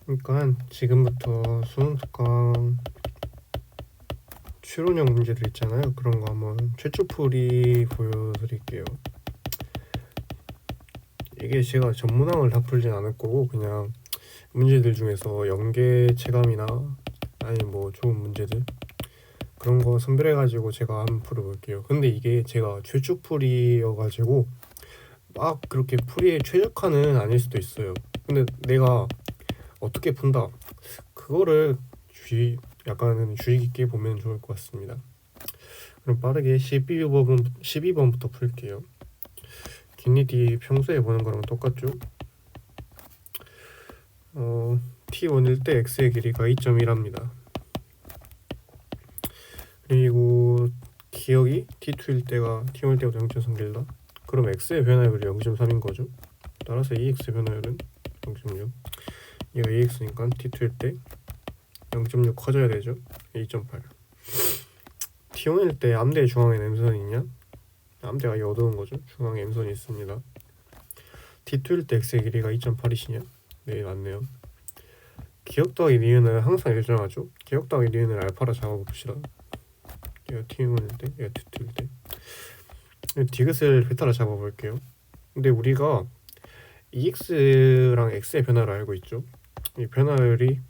그러니까 지금부터 수능 특강 추론형 문제들 있잖아요. 그런 거 한번 최초풀이 보여드릴게요. 이게 제가 전문항을 다 풀진 않을 거고 그냥 문제들 중에서 연계 체감이나 아니 뭐 좋은 문제들 그런 거 선별해가지고 제가 한번 풀어볼게요. 근데 이게 제가 최초풀이여가지고 막 그렇게 풀이에 최적화는 아닐 수도 있어요. 근데 내가 어떻게 푼다 그거를 약간은 주의 깊게 보면 좋을 것 같습니다. 그럼 빠르게 12번부터 풀게요. 기니디 평소에 보는 거랑 똑같죠? T1일 때 x의 길이가 2.1합니다. 그리고 기억이 T2일 때가 T1일 때보다 0.3 길다. 그럼 x의 변화율이 0.3인 거죠. 따라서 2x의 변화율은 0.6. 얘가 2x니까 T2일 때 0.6 커져야 되죠. 2.8. T1일 때 암대 중앙에 M선이 있냐? 암대가 어두운 거죠. 중앙에 M선이 있습니다. T2일 때 x의 길이가 2.8이시냐? 네, 맞네요. 기억 더하기 니은은 항상 일정하죠. 기억 더하기 니은을 알파로 잡아봅시다. 얘가 T1일 때, 얘가 T2일 때. 디귿을 베타로 잡아볼게요. 근데 우리가 EX랑 X의 변화를 알고 있죠. 이 변화율이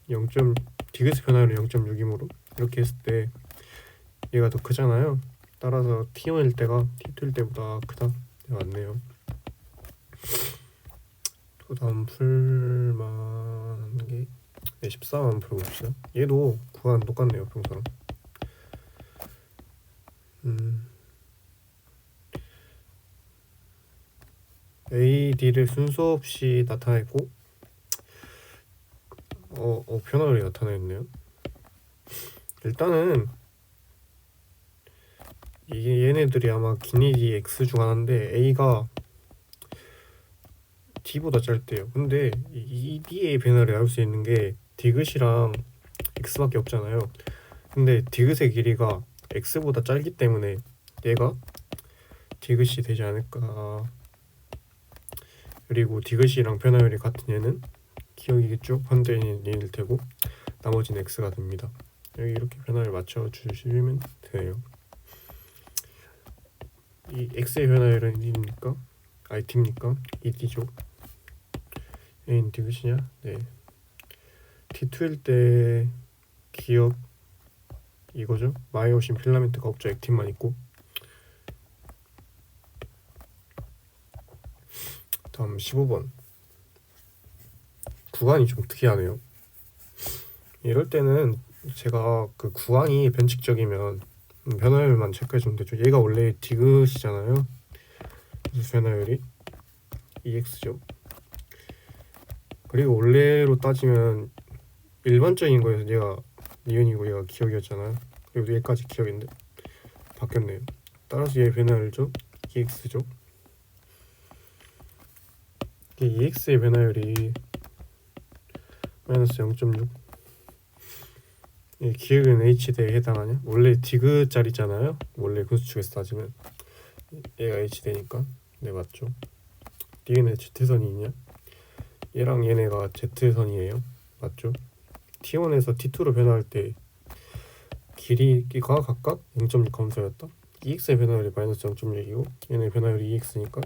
디귿의 변화율이 0.6이므로 이렇게 했을 때 얘가 더 크잖아요. 따라서 T1일 때가 T2일 때보다 크다. 네, 맞네요. 또 다음 풀만한 게 14만 풀어봅시다. 얘도 구간 똑같네요. 평소랑. A, D를 순서 없이 나타냈고 변화율이 나타나있네요. 일단은 이게 얘네들이 아마 기니디 X 중 하나인데 A가 D보다 짧대요. 근데 이 D의 변화를 알 수 있는 게 디귿이랑 X밖에 없잖아요. 근데 디귿의 길이가 X보다 짧기 때문에 얘가 디귿이 되지 않을까. 그리고 디귿이랑 변화율이 같은 얘는 기억이겠죠? 반대인 얘일 테고 나머지는 X가 됩니다. 여기 이렇게 변화를 맞춰주시면 되네요. 이 X의 변화율은 1입니까? 아니 D입니까? 2D죠. A는 디귿이냐? 네. T2일 때 기억 이거죠? 마이오신 필라멘트가 없죠. 액틴만 있고. 다음 15번. 구간이 좀 특이하네요. 이럴 때는 제가 그 구간이 변칙적이면 변화율만 체크해주면 되죠. 얘가 원래 디귿이잖아요. 그래서 변화율이 EX죠. 그리고 원래로 따지면 일반적인 거에서 얘가 니은이고 얘가 기억이었잖아요. 그리고 얘까지 기억인데 바뀌었네요. 따라서 얘 변화율죠. EX죠. 이 EX의 변화율이 마이너스 0.6. 이 기억은 H대에 해당하냐? 원래 디귿짜리잖아요. 원래 근수축에서 따지면 얘가 H대니까 네 맞죠. D는 Z선이 있냐? 얘랑 얘네가 Z선이에요. 맞죠? T1에서 T2로 변화할 때 길이가 각각 0.6 감소였다. EX의 변화율이 마이너스 0.6이고 얘네 변화율이 EX니까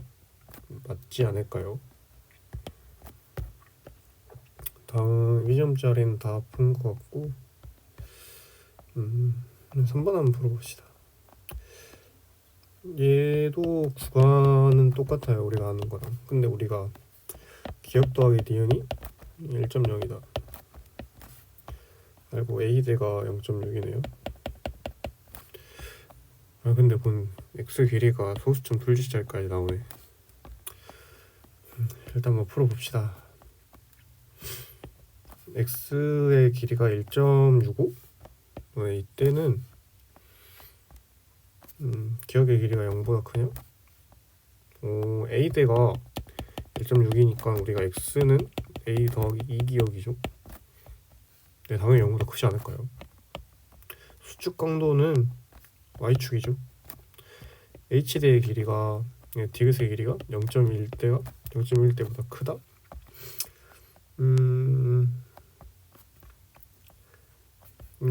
맞지 않을까요? 다음 2점짜리는 다 푼 것 같고 3번 한번 풀어봅시다. 얘도 구간은 똑같아요. 우리가 아는 거랑. 근데 우리가 기억 더하기 니은이 1.0이다 알고 A대가 0.6이네요. 근데 본 X 길이가 소수점 둘지절까지 나오네. 일단 뭐 풀어봅시다. X의 길이가 1.65? 이때는 기억의 길이가 0보다 크냐? A대가 1.6이니까 우리가 X는 A 더하기 2기억이죠. 네, 당연히 0보다 크지 않을까요? 수축 강도는 Y축이죠. H대의 길이가 디귿의 길이가 0.1대가 0.1대보다 크다?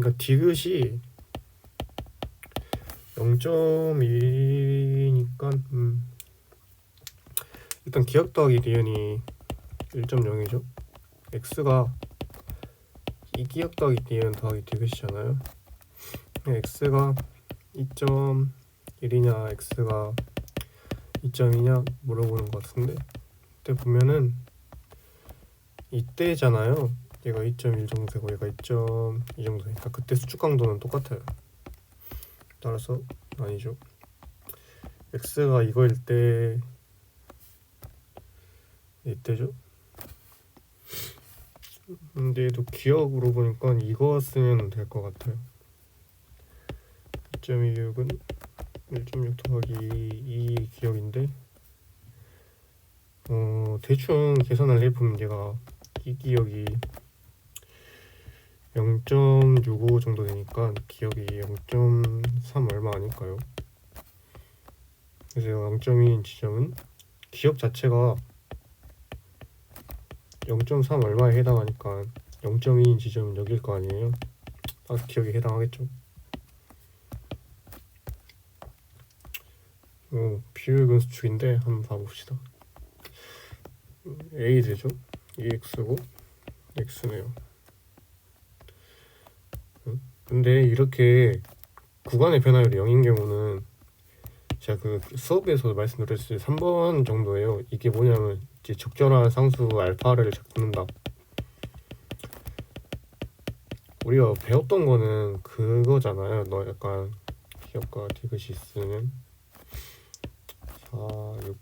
그러니까 디귿이 0.1이니까 일단 기억 더하기 니은이 1.0이죠. x가 이 기억 더하기 니은 더하기 디귿이잖아요. x가 2.1이냐 x가 2.2냐 물어보는 것 같은데, 이때 보면은 이때잖아요. 얘가 2.1 정도 되고 얘가 2.2 정도 되니까 그때 수축 강도는 똑같아요. 따라서 아니죠. x가 이거일 때 이때죠. 근데 얘도 기억으로 보니까 이거 쓰면 될 것 같아요. 2.26은 1.6 더하기 2 기억인데 대충 계산을 해보면 얘가 이 기억이 0.65 정도 되니까 기억이 0.3 얼마 아닐까요? 그래서 0.2인 지점은 기억 자체가 0.3 얼마에 해당하니까 0.2인 지점은 여길 거 아니에요? 딱 기억에 해당하겠죠. 비율근 수축인데 한번 봐봅시다. A 되죠? EX고 X네요. 근데 이렇게 구간의 변화율이 0인 경우는 제가 그 수업에서 말씀드렸을 때 3번 정도예요. 이게 뭐냐면 이제 적절한 상수 알파를 잡는다. 우리가 배웠던 거는 그거잖아요. 너 약간 기억과 디귿이 있으면 4, 6,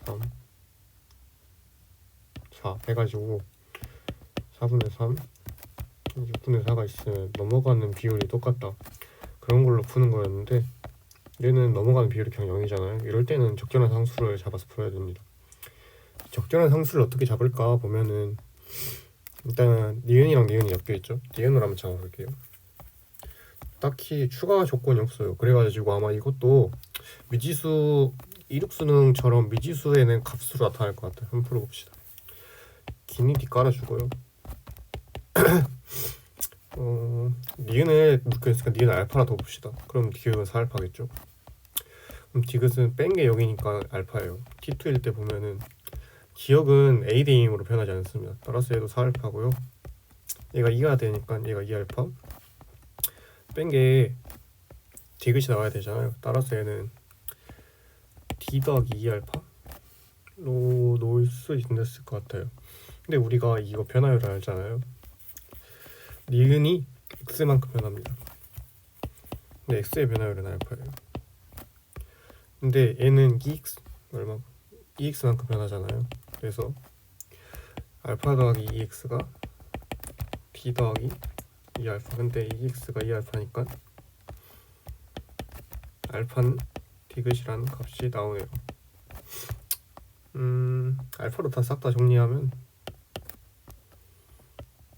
3, 4 해가지고 4분의 3, 6분의 4가 있으면 넘어가는 비율이 똑같다. 그런 걸로 푸는 거였는데 얘는 넘어가는 비율이 그냥 0이잖아요. 이럴 때는 적절한 상수를 잡아서 풀어야 됩니다. 적절한 상수를 어떻게 잡을까 보면은 일단 니은이랑 니은이 엮여 있죠. 니은으로 한번 잡아볼게요. 딱히 추가 조건이 없어요. 그래가지고 아마 이것도 미지수 이륙수능처럼 미지수에는 값으로 나타날 것 같아요. 한번 풀어봅시다. 기니디 깔아주고요. 니은에 묶여있으니까 니은 알파나 더 봅시다. 그럼 디귿은 4알파겠죠. 그럼 디귿은 뺀 게 0이니까 알파예요. T2일 때 보면은 기억은 A 대임으로 변하지 않습니다. 따라서 얘도 4알파고요. 얘가 2가 되니까 얘가 2알파. 뺀 게 디귿이 나와야 되잖아요. 따라서 얘는 D 더하기 2알파로 놓을 수 있을 것 같아요. 근데 우리가 이거 변화율을 알잖아요. 니은이 x만큼 변합니다. 근데 x의 변화율은 알파예요. 근데 얘는 2x 얼마? 2x만큼 변하잖아요. 그래서 알파 더하기 2x가 d 더하기 2알파. 근데 2x가 2알파니까 알파는 디귿이라는 값이 나오네요. 알파로 다 싹 다 정리하면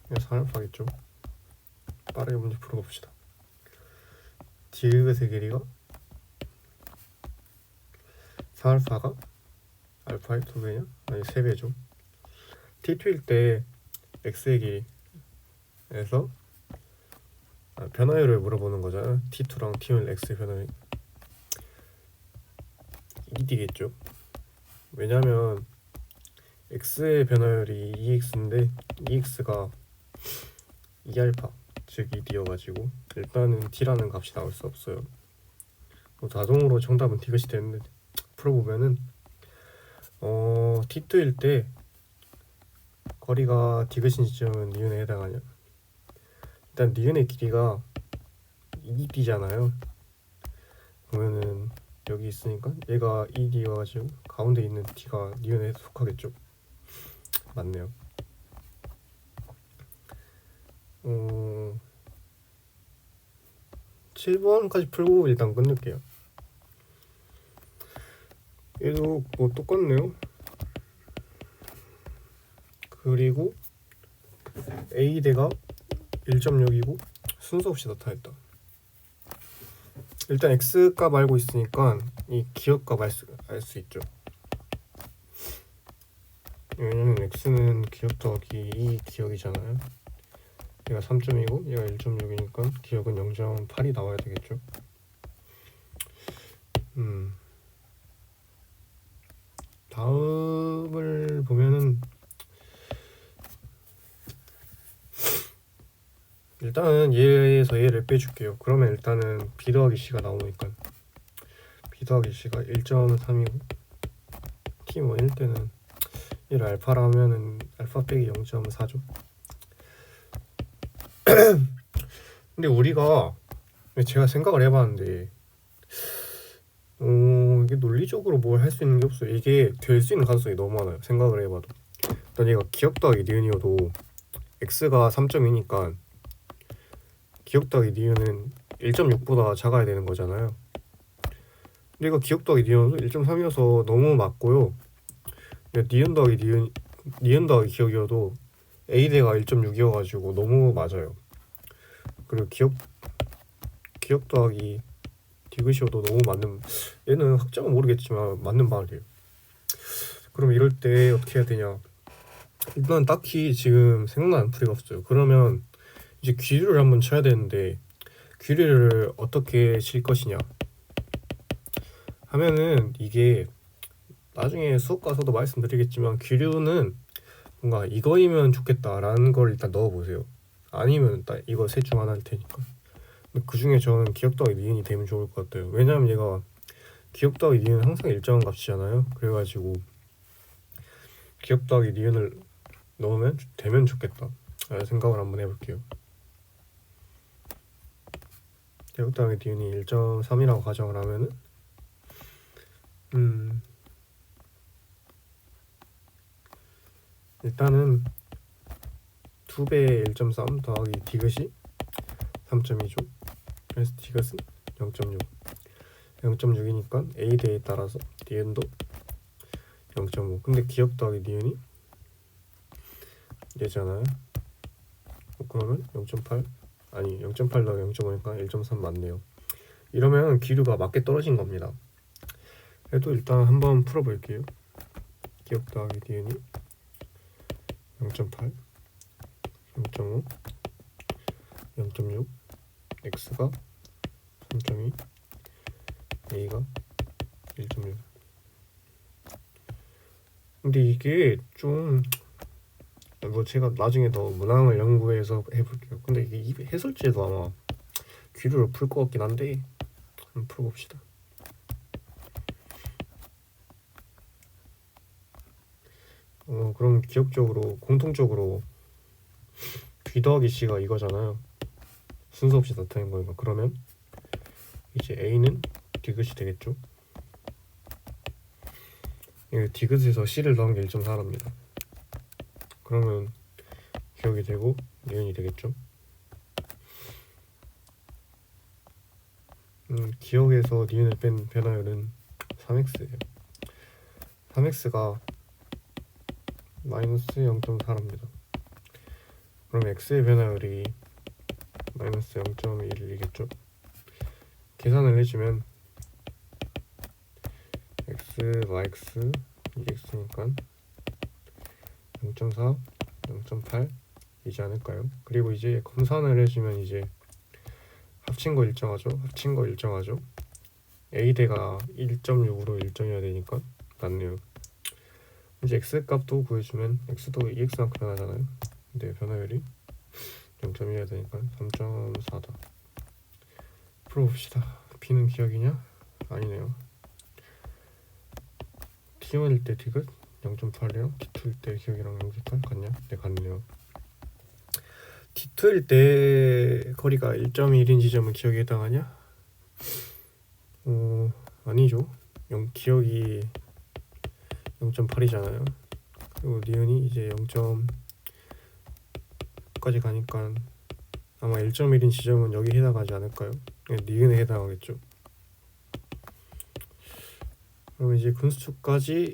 4알파겠죠. 빠르게 문제 풀어봅시다. 디귿의 길이가 4알파가 알파의 2배냐? 아니 3배죠. T2일 때 x의 길이에서 변화율을 물어보는 거잖아요. T2랑 T1 x의 변화율 2D겠죠. 왜냐면 x의 변화율이 2x인데 2x가 2알파 즉 2D여가지고 일단은 D라는 값이 나올 수 없어요. 자동으로 정답은 디귿이 되는데 풀어보면은 T2일 때 거리가 디귿인 지점은 니은에 해당하냐? 일단 니은의 길이가 2D잖아요. 그러면은 여기 있으니까 얘가 2D여가지고 가운데 있는 D가 니은에 속하겠죠. 맞네요. 7번까지 풀고 일단 끝낼게요. 얘도 뭐 똑같네요. 그리고 A대가 1.6이고 순서 없이 나타냈다. 일단 X값 알고 있으니까 이 기억값 알 수 있죠. 왜냐면 X는 기억 더하기 2 기억이잖아요. 얘가 3점이고 얘가 1.6이니까 기억은 0.8이 나와야 되겠죠. 다음을 보면은 일단은 얘에서 얘를 빼줄게요. 그러면 일단은 b 더하기 c가 나오니까 b 더하기 c가 1.3이고 t뭐 1 때는 얘를 알파라 하면은 알파 빼기 0.4죠. 근데 우리가 제가 생각을 해봤는데 이게 논리적으로 뭘 할 수 있는 게 없어요. 이게 될 수 있는 가능성이 너무 많아요. 생각을 해봐도. 일단 얘가 기억 더하기 니은이어도 x가 3.2니까 기억 더하기 니은은 1.6보다 작아야 되는 거잖아요. 근데 이거 기억 더하기 니은도 1.3이어서 너무 맞고요. 니은 더하기 니은 더하기 기억이어도 a대가 1.6이어가지고 너무 맞아요. 그리고 기억 더하기 디귿이어도 너무 맞는, 얘는 학점은 모르겠지만 맞는 말이에요. 그럼 이럴 때 어떻게 해야 되냐? 일단 딱히 지금 생각나는 풀이가 없어요. 그러면 이제 귀류를 한번 쳐야 되는데 귀류를 어떻게 칠 것이냐 하면은 이게 나중에 수업 가서도 말씀드리겠지만 귀류는 뭔가 이거이면 좋겠다라는 걸 일단 넣어보세요. 아니면 딱 이거 셋 중 하나일 테니까. 그 중에 저는 기억 더하기 니은이 되면 좋을 것 같아요. 왜냐면 얘가 기억 더하기 니은은 항상 일정한 값이잖아요. 그래가지고 기억 더하기 니은을 넣으면 되면 좋겠다 생각을 한번 해볼게요. 기억 더하기 니은이 1.3이라고 가정을 하면은 일단은 2배의 1.3 더하기 디귿이 3.2죠. 그래서 디귿은 0.6 0.6이니까 a대에 따라서 니은도 0.5. 근데 기억 더하기 니은이 얘잖아요. 그러면 0.8 아니 0.8 더하기 0.5니까 1.3 맞네요. 이러면 기류가 맞게 떨어진 겁니다. 그래도 일단 한번 풀어볼게요. 기억 더하기 니은이 0.8 0.5 0.6 x가 3.2 a가 1.6. 근데 이게 좀 뭐 제가 나중에 더 문항을 연구해서 해볼게요. 근데 이게 해설지에도 아마 귀류를 풀 것 같긴 한데 한번 풀어봅시다. 그럼 기억적으로 공통적으로 b 더하기 c가 이거잖아요. 순서 없이 나타낸 거니까. 그러면 이제 a는 디귿이 되겠죠. 디귿에서 c를 넣은 게 1.4랍니다. 그러면 기억이 되고 니은이 되겠죠. 기억에서 니은을 뺀 변화율은 3x예요. 3x가 마이너스 0.4랍니다. 그럼 x의 변화율이 마이너스 0.1이겠죠. 계산을 해주면 x가 x, 2x니까 0.4, 0.8이지 않을까요? 그리고 이제 검산을 해주면 이제 합친 거 일정하죠. a대가 1.6으로 일정해야 되니까 맞네요. 이제 x 값도 구해주면 x도 2x만큼 변하잖아요. 근데 변화율이 0.1이어야 되니까 3.4다. 풀어봅시다. b는 기억이냐? 아니네요. t1일 때 디귿 0.8이랑 t2일 때 기억이랑 0.8 같냐? 네, 같네요. t2일 때 거리가 1.1인 지점은 기억에 해당하냐? 아니죠. 기억이 0.8이잖아요. 그리고 니은이 이제 0.까지 가니까 아마 1.1인 지점은 여기 해당하지 않을까요? 네, 니은에 해당하겠죠. 그럼 이제 근수축까지